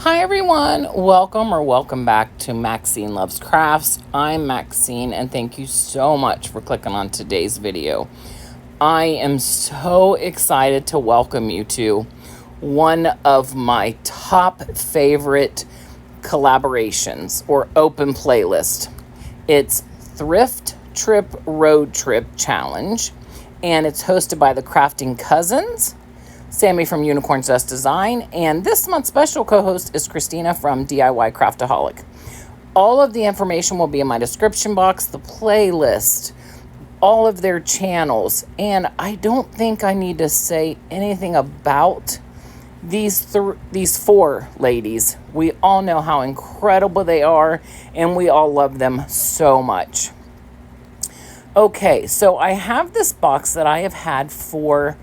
Hi everyone, welcome back to Maxine Loves Crafts. I'm Maxine and thank you so much for clicking on today's video. I am so excited to welcome you to one of my top favorite collaborations or open playlist. It's Thrift Trip Road Trip Challenge, and it's hosted by the Crafting Cousins, Sammie from Unicorn Zest Design, and this month's special co-host is Christina from DIYcraftalcoholic. All of the information will be in my description box, the playlist, all of their channels, and I don't think I need to say anything about these four ladies. We all know how incredible they are, and we all love them so much. Okay, so I have this box that I have had for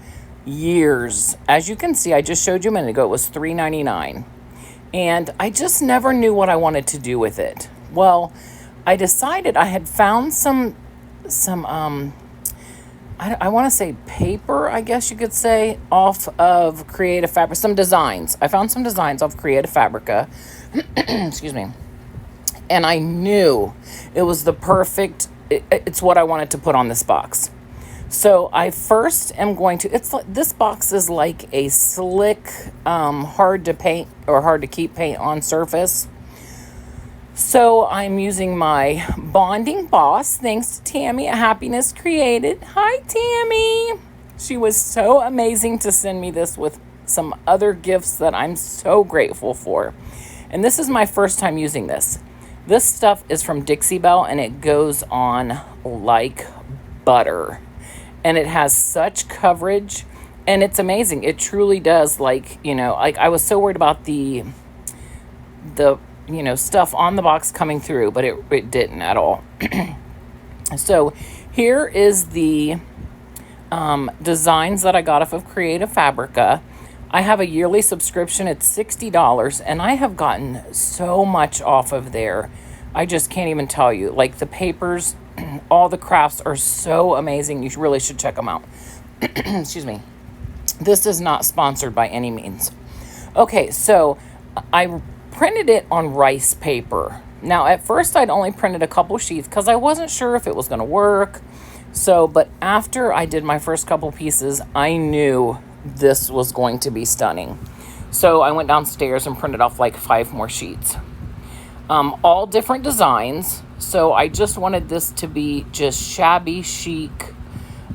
years. As you can see, I just showed you a minute ago, it was $3.99, and I just never knew what I wanted to do with it. Well, I decided I had found some I want to say paper, I guess you could say, off of Creative Fabric, some designs. I found some designs off Creative Fabrica, excuse me, and I knew it was the perfect, it's what I wanted to put on this box. So I first am going to, this box is like a slick, hard to paint or hard to keep paint on surface. So I'm using my Bonding Boss, thanks to Tammy at Happiness Created. Hi, Tammy. She was so amazing to send me this with some other gifts that I'm so grateful for. And this is my first time using this. This stuff is from Dixie Belle, and it goes on like butter. And it has such coverage, and it's amazing. It truly does, like, you know, like I was so worried about the stuff on the box coming through, but it didn't at all. So here is the designs that I got off of Creative Fabrica. I have a yearly subscription. It's $60, and I have gotten so much off of there. I just can't even tell you. Like, the papers, all the crafts are so amazing. You really should check them out. Excuse me. This is not sponsored by any means. Okay, so I printed it on rice paper. Now, at first, I'd only printed a couple sheets because I wasn't sure if it was going to work. So, but after I did my first couple pieces, I knew this was going to be stunning. So I went downstairs and printed off like 5 more sheets. All different designs. So I just wanted this to be just shabby chic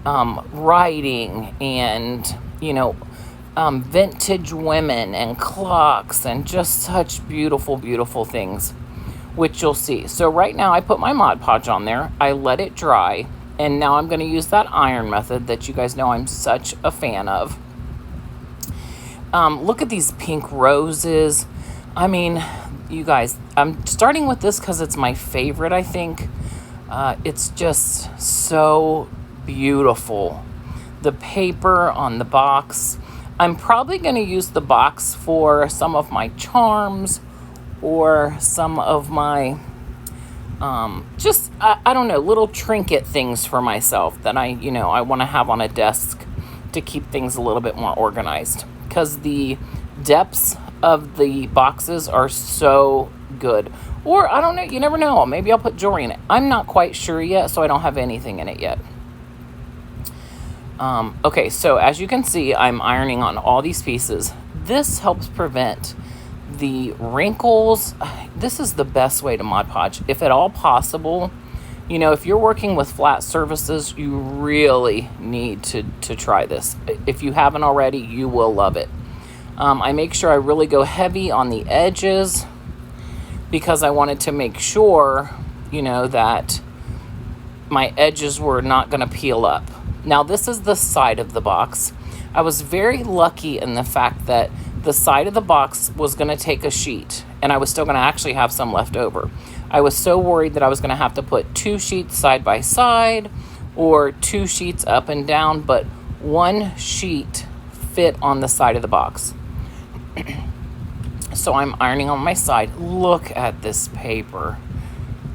writing and, vintage women and clocks and just such beautiful, beautiful things, which you'll see. So right now I put my Mod Podge on there. I let it dry, and now I'm going to use that iron method that you guys know I'm such a fan of. Look at these pink roses. I mean, you guys, I'm starting with this because it's my favorite, I think. It's just so beautiful. The paper on the box. I'm probably going to use the box for some of my charms or some of my, I don't know, little trinket things for myself that I want to have on a desk to keep things a little bit more organized. Because the depths of the boxes are so good. Or, I don't know, you never know. Maybe I'll put jewelry in it. I'm not quite sure yet, so I don't have anything in it yet. Okay, so as you can see, I'm ironing on all these pieces. This helps prevent the wrinkles. This is the best way to Mod Podge. If at all possible, if you're working with flat surfaces, you really need to try this. If you haven't already, you will love it. I make sure I really go heavy on the edges because I wanted to make sure, that my edges were not going to peel up. Now, this is the side of the box. I was very lucky in the fact that the side of the box was going to take a sheet, and I was still going to actually have some left over. I was so worried that I was going to have to put 2 sheets side by side or 2 sheets up and down, but 1 sheet fit on the side of the box. So I'm ironing on my side. Look at this paper.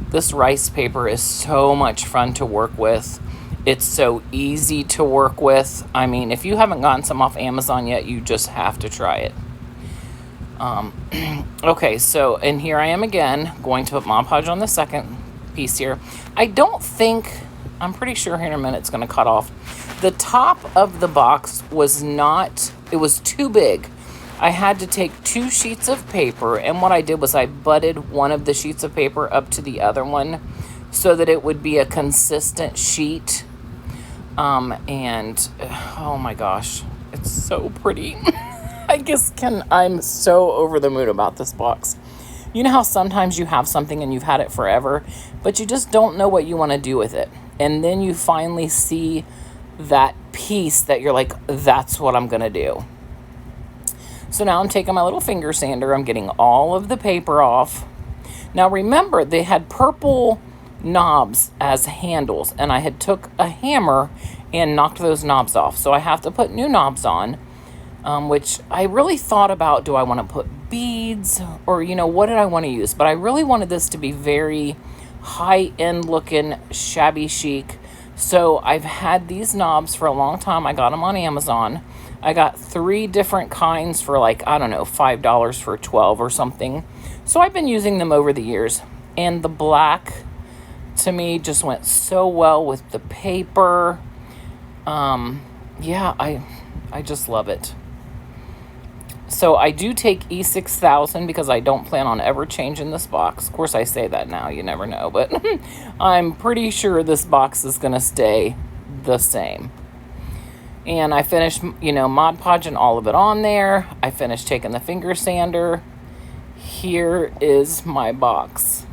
This rice paper is so much fun to work with. It's so easy to work with. I mean, if you haven't gotten some off Amazon yet, you just have to try it. Okay, so, and here I am again, going to put Mod Podge on the second piece here. I'm pretty sure here in a minute it's going to cut off. The top of the box was not, it was too big. I had to take 2 sheets of paper, and what I did was I butted one of the sheets of paper up to the other one so that it would be a consistent sheet. And oh my gosh, it's so pretty. I'm so over the moon about this box. You know how sometimes you have something and you've had it forever, but you just don't know what you want to do with it. And then you finally see that piece that you're like, that's what I'm going to do. So now I'm taking my little finger sander. I'm getting all of the paper off. Now remember, they had purple knobs as handles, and I had took a hammer and knocked those knobs off. So I have to put new knobs on, which I really thought about, do I want to put beads or, what did I want to use? But I really wanted this to be very high-end looking, shabby chic. So I've had these knobs for a long time. I got them on Amazon. I got 3 different kinds for like, I don't know, $5 for 12 or something. So I've been using them over the years. And the black, to me, just went so well with the paper. Yeah, I just love it. So I do take E6000 because I don't plan on ever changing this box. Of course, I say that now, you never know, but I'm pretty sure this box is going to stay the same. And I finished, Mod Podging all of it on there. I finished taking the finger sander. Here is my box.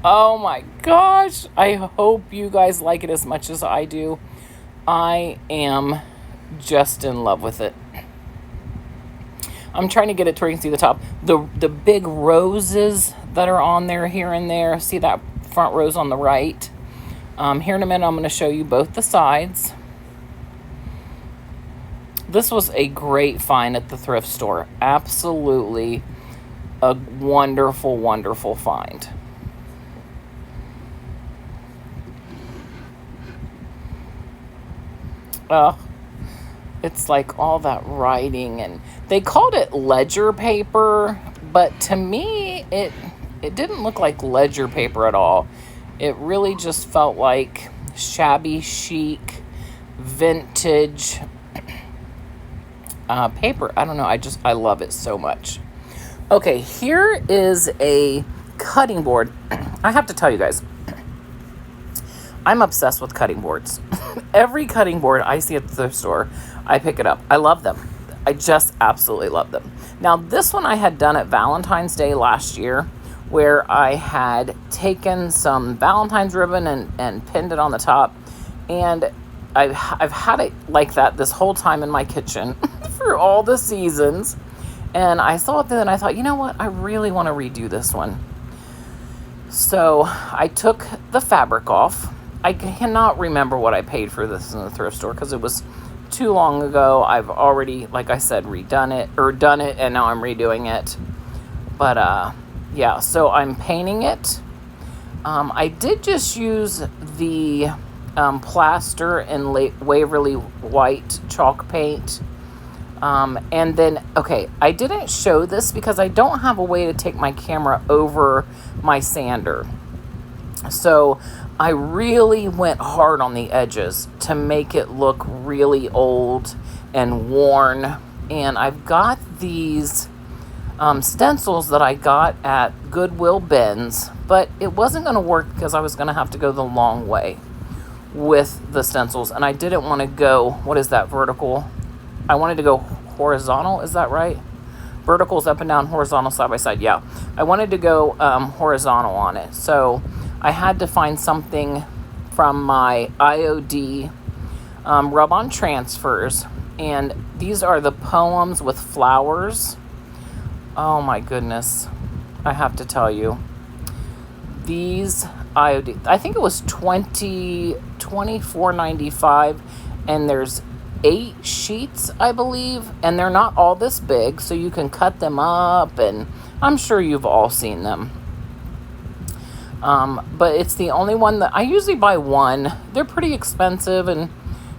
Oh my gosh. I hope you guys like it as much as I do. I am just in love with it. I'm trying to get it to where you can see the top. The big roses that are on there here and there. See that front rose on the right? Here in a minute, I'm going to show you both the sides. This was a great find at the thrift store. Absolutely a wonderful, wonderful find. It's like all that writing, and they called it ledger paper, but to me it didn't look like ledger paper at all. It really just felt like shabby chic vintage paper. I don't know, I love it so much. Okay, here is a cutting board. I have to tell you guys, I'm obsessed with cutting boards. Every cutting board I see at the thrift store, I pick it up. I love them. I just absolutely love them. Now, this one I had done at Valentine's Day last year, where I had taken some Valentine's ribbon and pinned it on the top. And I've had it like that this whole time in my kitchen for all the seasons. And I saw it then and I thought, you know what? I really want to redo this one. So I took the fabric off. I cannot remember what I paid for this in the thrift store because it was too long ago. I've already, like I said, done it, and now I'm redoing it. But yeah, so I'm painting it. I did just use the plaster and Waverly white chalk paint. And then, okay, I didn't show this because I don't have a way to take my camera over my sander. So I really went hard on the edges to make it look really old and worn. And I've got these stencils that I got at Goodwill bins, but it wasn't going to work because I was going to have to go the long way with the stencils. And I didn't want to go, what is that, vertical? I wanted to go horizontal, is that right? Verticals up and down, horizontal side by side, yeah. I wanted to go horizontal on it. So I had to find something from my IOD rub-on transfers. And these are the poems with flowers. Oh my goodness. I have to tell you. These IOD, I think it was $24.95, and there's 8 sheets, I believe, and they're not all this big, so you can cut them up, and I'm sure you've all seen them. But it's the only one that I usually buy one. They're pretty expensive, and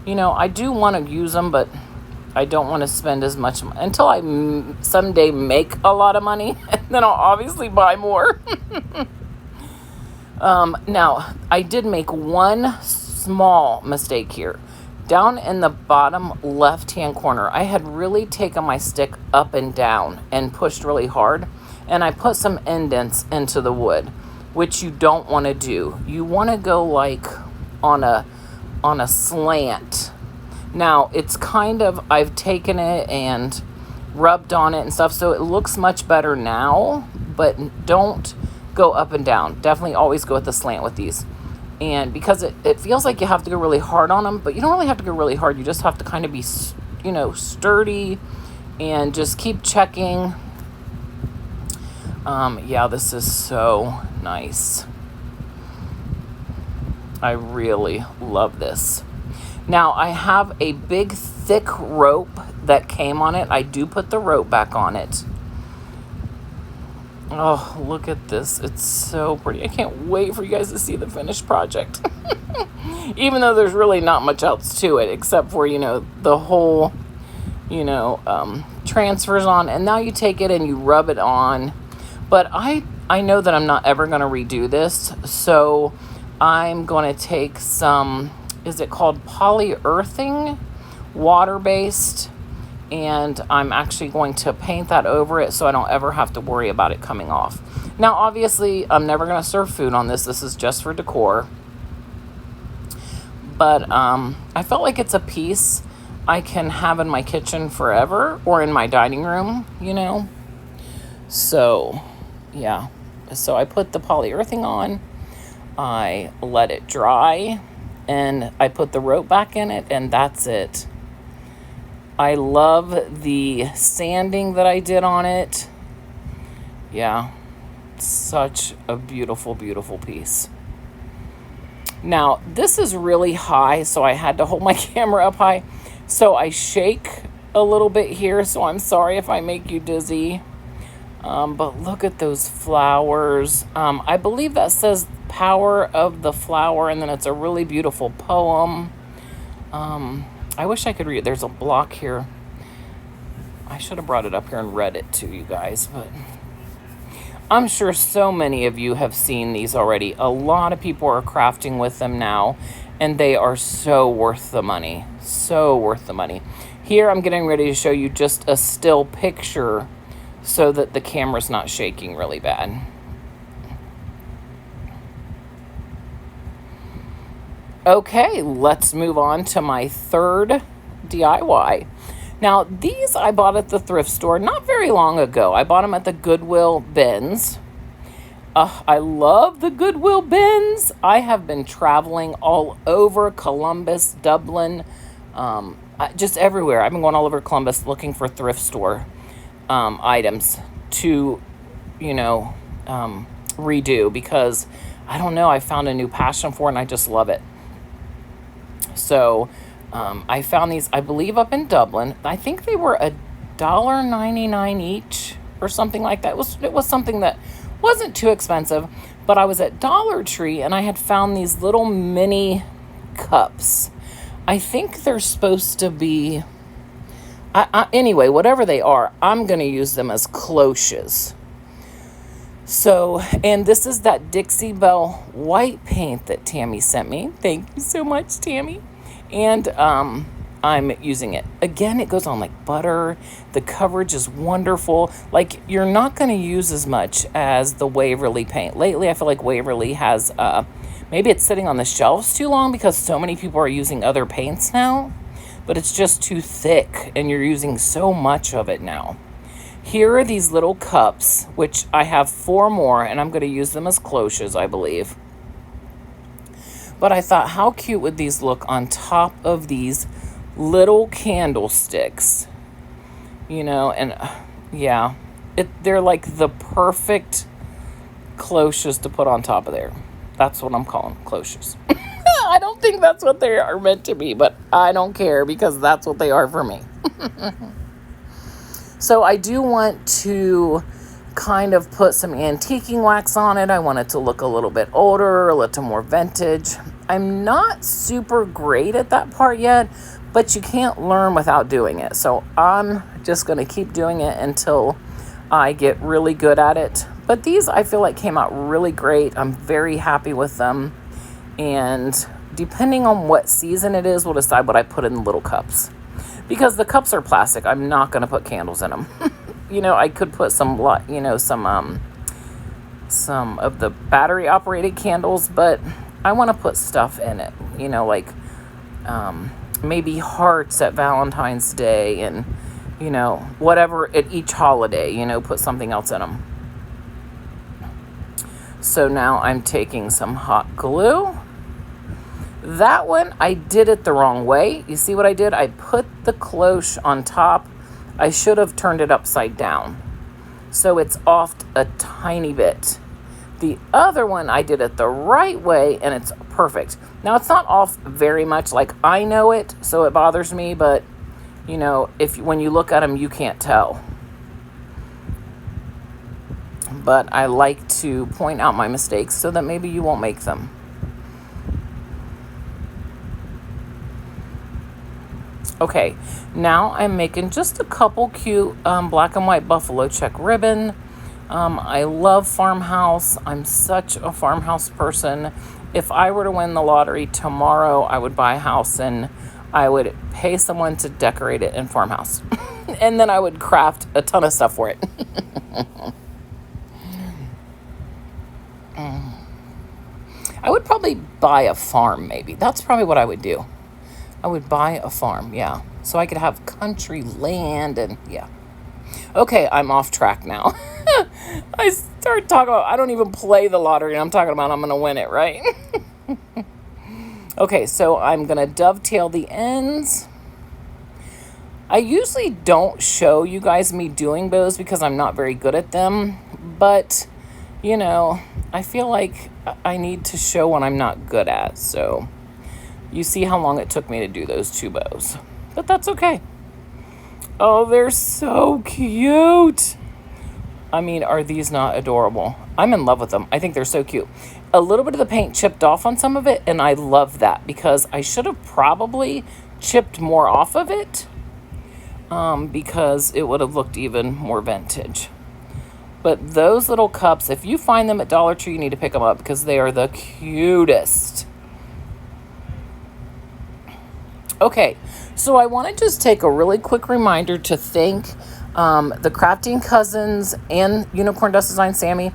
I do want to use them, but I don't want to spend as much until I someday make a lot of money, and then I'll obviously buy more. Now, I did make one small mistake here. Down in the bottom left-hand corner, I had really taken my stick up and down and pushed really hard, and I put some indents into the wood, which you don't want to do. You want to go like on a slant. Now, it's kind of, I've taken it and rubbed on it and stuff, so it looks much better now, but don't go up and down. Definitely always go with the slant with these. And because it feels like you have to go really hard on them, but you don't really have to go really hard. You just have to kind of be, sturdy and just keep checking. Yeah, this is so nice. I really love this. Now, I have a big, thick rope that came on it. I do put the rope back on it. Oh, look at this. It's so pretty. I can't wait for you guys to see the finished project. Even though there's really not much else to it, except for, the whole, transfers on. And now you take it and you rub it on. But I know that I'm not ever going to redo this. So I'm going to take some, is it called polyurethane? Water-based. And I'm actually going to paint that over it so I don't ever have to worry about it coming off. Now, obviously, I'm never going to serve food on this. This is just for decor. But I felt like it's a piece I can have in my kitchen forever or in my dining room, So, yeah. So I put the polyurethane on. I let it dry. And I put the rope back in it, and that's it. I love the sanding that I did on it. Yeah, such a beautiful, beautiful piece. Now, this is really high, so I had to hold my camera up high. So I shake a little bit here, so I'm sorry if I make you dizzy. But look at those flowers. I believe that says Power of the Flower, and then it's a really beautiful poem. I wish I could read it. There's a block here. I should have brought it up here and read it to you guys, but I'm sure so many of you have seen these already. A lot of people are crafting with them now, and they are so worth the money. So worth the money. Here, I'm getting ready to show you just a still picture so that the camera's not shaking really bad. Okay, let's move on to my third DIY. Now, these I bought at the thrift store not very long ago. I bought them at the Goodwill bins. I love the Goodwill bins. I have been traveling all over Columbus, Dublin, just everywhere. I've been going all over Columbus looking for thrift store items to, redo because, I don't know, I found a new passion for it and I just love it. So I found these, I believe, up in Dublin. I think they were $1.99 each or something like that. It was something that wasn't too expensive, but I was at Dollar Tree and I had found these little mini cups. I think they're supposed to be, anyway, whatever they are, I'm going to use them as cloches. So, and this is that Dixie Belle white paint that Tammy sent me. Thank you so much, Tammy. And I'm using it. Again, it goes on like butter. The coverage is wonderful. Like, you're not going to use as much as the Waverly paint. Lately, I feel like Waverly has, maybe it's sitting on the shelves too long because so many people are using other paints now. But it's just too thick and you're using so much of it now. Here are these little cups, which I have 4 more, and I'm going to use them as cloches, I believe. But I thought, how cute would these look on top of these little candlesticks? And yeah, they're like the perfect cloches to put on top of there. That's what I'm calling cloches. I don't think that's what they are meant to be, but I don't care because that's what they are for me. So I do want to kind of put some antiquing wax on it. I want it to look a little bit older, a little more vintage. I'm not super great at that part yet, but you can't learn without doing it. So I'm just going to keep doing it until I get really good at it. But these, I feel like, came out really great. I'm very happy with them. And depending on what season it is, we'll decide what I put in the little cups. Because the cups are plastic, I'm not going to put candles in them. I could put some of the battery operated candles, but I want to put stuff in it, like maybe hearts at Valentine's Day and, whatever at each holiday, put something else in them. So now I'm taking some hot glue. That one, I did it the wrong way. You see what I did? I put the cloche on top. I should have turned it upside down. So it's off a tiny bit. The other one, I did it the right way, and it's perfect. Now, it's not off very much, like I know it, so it bothers me, but, when you look at them, you can't tell. But I like to point out my mistakes so that maybe you won't make them. Okay, now I'm making just a couple cute black and white buffalo check ribbon. I love farmhouse. I'm such a farmhouse person. If I were to win the lottery tomorrow, I would buy a house and I would pay someone to decorate it in farmhouse. And then I would craft a ton of stuff for it. I would probably buy a farm, maybe. That's probably what I would do. I would buy a farm, yeah. So I could have country land and, yeah. Okay, I'm off track now. I start talking about, I don't even play the lottery, and I'm talking about I'm going to win it, right? Okay, so I'm going to dovetail the ends. I usually don't show you guys me doing bows because I'm not very good at them. But, I feel like I need to show what I'm not good at, so... You see how long it took me to do those 2 bows. But that's okay. Oh, they're so cute. I mean, are these not adorable? I'm in love with them. I think they're so cute. A little bit of the paint chipped off on some of it, and I love that because I should have probably chipped more off of it because it would have looked even more vintage. But those little cups, if you find them at Dollar Tree, you need to pick them up because they are the cutest. Okay, so I want to just take a really quick reminder to thank the Crafting Cousins and Unicorn Dust Design Sammie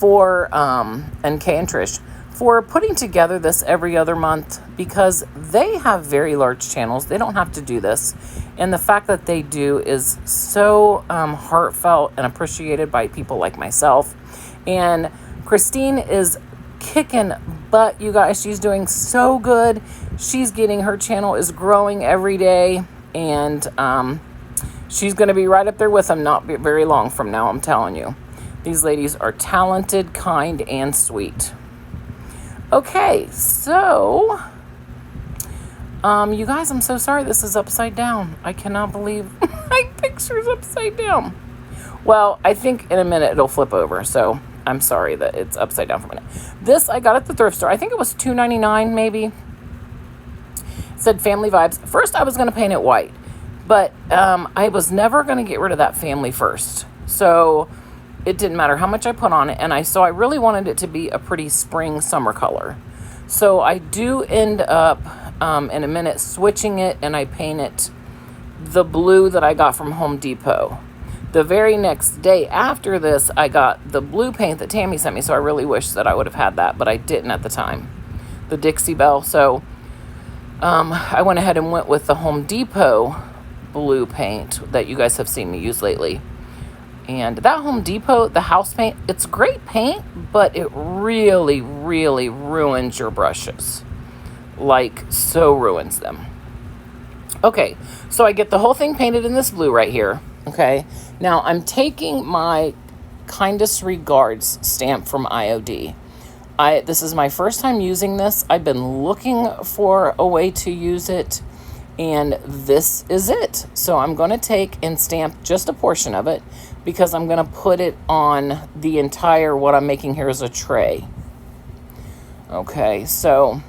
and Kay and Trish for putting together this every other month because they have very large channels. They don't have to do this. And the fact that they do is so heartfelt and appreciated by people like myself. And Christine is kicking butt, you guys. She's doing so good. Her channel is growing every day, and she's going to be right up there with them not very long from now, I'm telling you. These ladies are talented, kind, and sweet. Okay, so, you guys, I'm so sorry this is upside down. I cannot believe my picture's upside down. Well, I think in a minute it'll flip over, so I'm sorry that it's upside down for a minute. This I got at the thrift store. I think it was $2.99 maybe. It said family vibes. First I was going to paint it white, but I was never going to get rid of that family first. So it didn't matter how much I put on it, and I really wanted it to be a pretty spring summer color. So I do end up in a minute switching it, and I paint it the blue that I got from Home Depot. The very next day after this, I got the blue paint that Tammy sent me, so I really wish that I would have had that, but I didn't at the time. The Dixie Belle. So I went ahead and went with the Home Depot blue paint that you guys have seen me use lately. And that Home Depot, the house paint, it's great paint, but it really, really ruins your brushes. Like, so ruins them. Okay, so I get the whole thing painted in this blue right here. Okay, now I'm taking my Kindest Regards stamp from IOD. This is my first time using this. I've been looking for a way to use it, and this is it. So I'm going to take and stamp just a portion of it because I'm going to put it on the entire, what I'm making here is a tray. Okay, so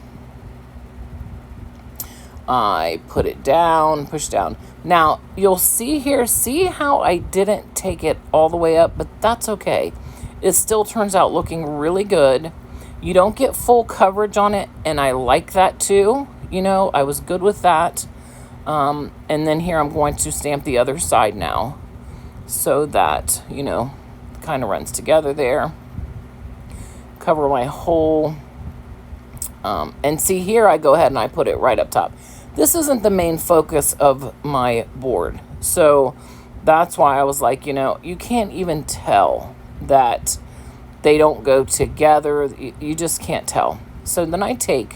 I put it down, push down. Now, you'll see here, see how I didn't take it all the way up, but that's okay. It still turns out looking really good. You don't get full coverage on it, and I like that too. You know, I was good with that. And then here I'm going to stamp the other side now so that, you know, kind of runs together there. Cover my whole, and see here I go ahead and I put it right up top. This isn't the main focus of my board, so that's why I was like, you know, you can't even tell that they don't go together. You just can't tell. So then I take,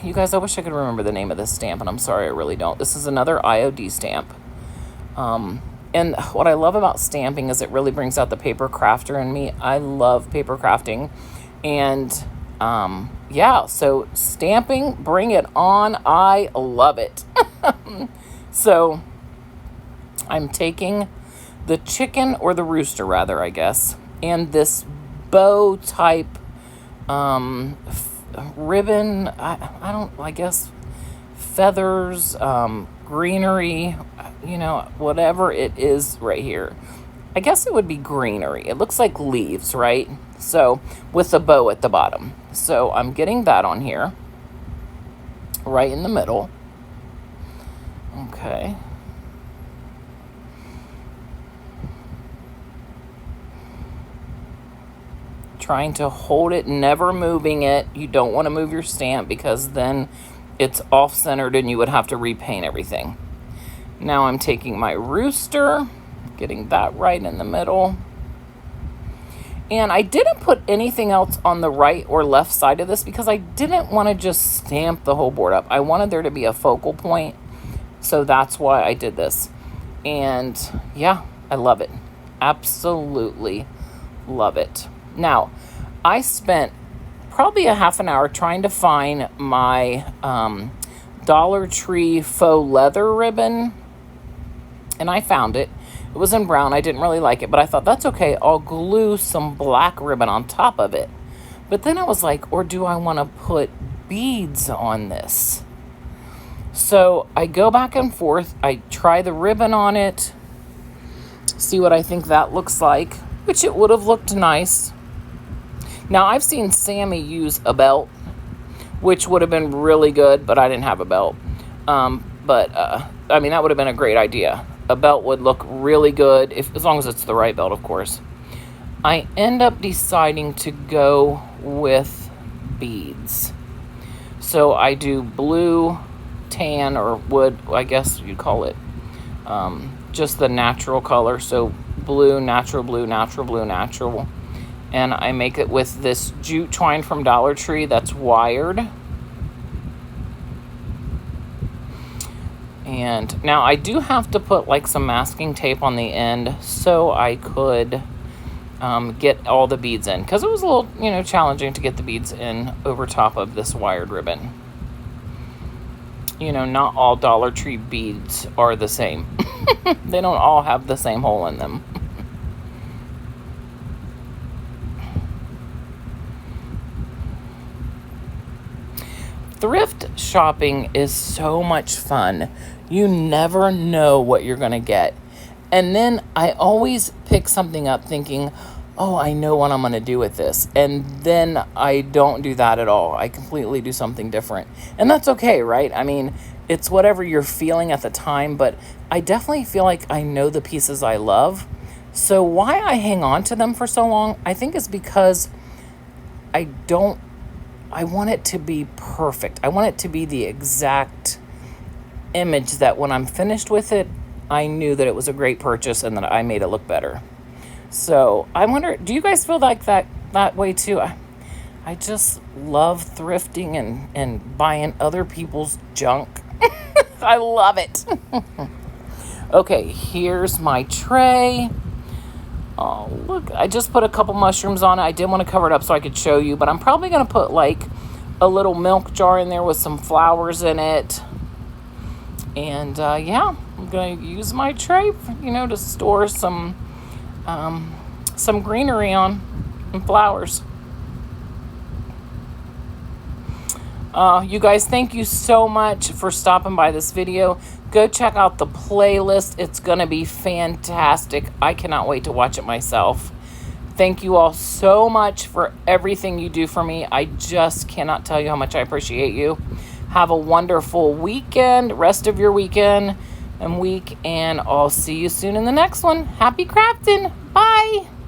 you guys, I wish I could remember the name of this stamp, and I'm sorry, I really don't. This is another IOD stamp. And what I love about stamping is it really brings out the paper crafter in me. I love paper crafting. And yeah, so stamping, bring it on. I love it. So I'm taking the chicken, or the rooster rather, I guess, and this bow type ribbon. I guess feathers, greenery, you know, whatever it is right here. I guess it would be greenery. It looks like leaves, right? So with the bow at the bottom. So I'm getting that on here, right in the middle. Okay. Trying to hold it, never moving it. You don't want to move your stamp because then it's off-centered and you would have to repaint everything. Now I'm taking my rooster, getting that right in the middle. And I didn't put anything else on the right or left side of this because I didn't want to just stamp the whole board up. I wanted there to be a focal point. So that's why I did this. And yeah, I love it. Absolutely love it. Now, I spent probably a half an hour trying to find my Dollar Tree faux leather ribbon. And I found it. It was in brown. I didn't really like it, but I thought, that's okay. I'll glue some black ribbon on top of it. But then I was like, or do I want to put beads on this? So I go back and forth. I try the ribbon on it, see what I think that looks like, which it would have looked nice. Now, I've seen Sammie use a belt, which would have been really good, but I didn't have a belt. I mean, that would have been a great idea. A belt would look really good, as long as it's the right belt, of course. I end up deciding to go with beads. So I do blue, tan, or wood, I guess you'd call it. Just the natural color. So blue, natural blue, natural blue, natural. And I make it with this jute twine from Dollar Tree that's wired. And now I do have to put like some masking tape on the end so I could get all the beads in, because it was a little, you know, challenging to get the beads in over top of this wired ribbon. You know, not all Dollar Tree beads are the same. They don't all have the same hole in them. Thrift shopping is so much fun. You never know what you're going to get. And then I always pick something up thinking, oh, I know what I'm going to do with this. And then I don't do that at all. I completely do something different. And that's okay, right? I mean, it's whatever you're feeling at the time, but I definitely feel like I know the pieces I love. So why I hang on to them for so long, I think is because I want it to be perfect. I want it to be the exact image that when I'm finished with it, I knew that it was a great purchase and that I made it look better. So I wonder, do you guys feel like that way too? I just love thrifting and buying other people's junk. I love it. Okay, here's my tray. Oh, look, I just put a couple mushrooms on it. I didn't want to cover it up so I could show you, but I'm probably going to put like a little milk jar in there with some flowers in it. And yeah, I'm going to use my tray, you know, to store some greenery on and flowers. You guys, thank you so much for stopping by this video. Go check out the playlist. It's going to be fantastic. I cannot wait to watch it myself. Thank you all so much for everything you do for me. I just cannot tell you how much I appreciate you. Have a wonderful weekend, rest of your weekend and week, and I'll see you soon in the next one. Happy crafting. Bye.